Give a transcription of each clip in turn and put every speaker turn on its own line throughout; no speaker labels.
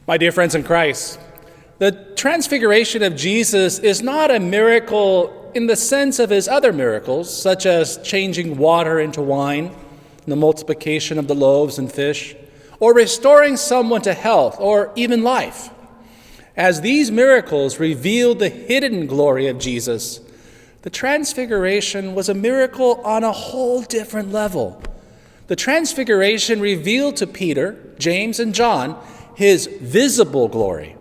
My dear friends in Christ, the Transfiguration of Jesus is not a miracle in the sense of his other miracles, such as changing water into wine, and the multiplication of the loaves and fish, or restoring someone to health or even life. As these miracles revealed the hidden glory of Jesus, the Transfiguration was a miracle on a whole different level. The Transfiguration revealed to Peter, James, and John his visible glory.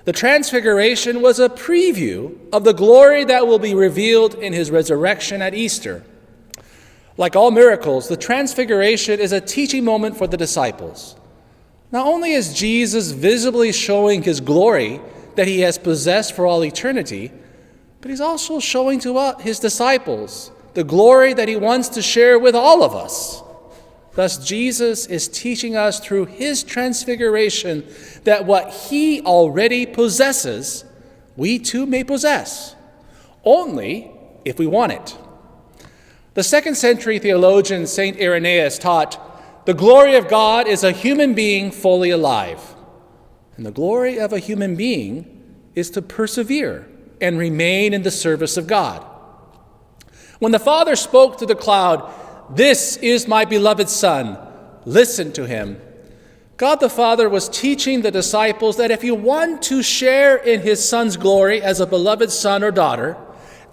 The Transfiguration was a preview of the glory that will be revealed in his resurrection at Easter. Like all miracles, the Transfiguration is a teaching moment for the disciples. Not only is Jesus visibly showing his glory that he has possessed for all eternity, but he's also showing to his disciples the glory that he wants to share with all of us. Thus, Jesus is teaching us through his Transfiguration that what he already possesses, we too may possess, only if we want it. The 2nd century theologian St. Irenaeus taught, the glory of God is a human being fully alive. And the glory of a human being is to persevere and remain in the service of God. When the Father spoke to the cloud, "This is my beloved Son, listen to him," God the Father was teaching the disciples that if you want to share in his Son's glory as a beloved son or daughter,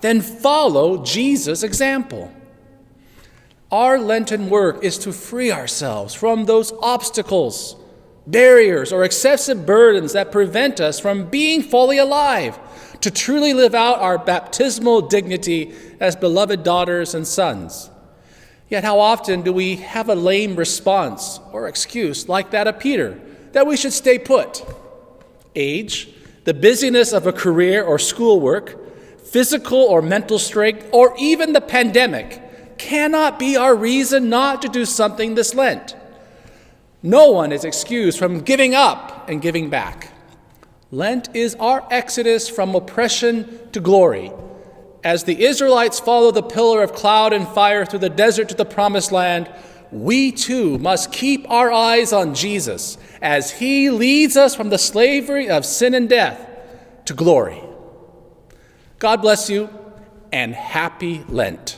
then follow Jesus' example. Our Lenten work is to free ourselves from those obstacles, barriers, or excessive burdens that prevent us from being fully alive, to truly live out our baptismal dignity as beloved daughters and sons. Yet how often do we have a lame response or excuse like that of Peter, that we should stay put? Age, the busyness of a career or schoolwork, physical or mental strength, or even the pandemic cannot be our reason not to do something this Lent. No one is excused from giving up and giving back. Lent is our exodus from oppression to glory. As the Israelites follow the pillar of cloud and fire through the desert to the promised land, we too must keep our eyes on Jesus as he leads us from the slavery of sin and death to glory. God bless you, and happy Lent.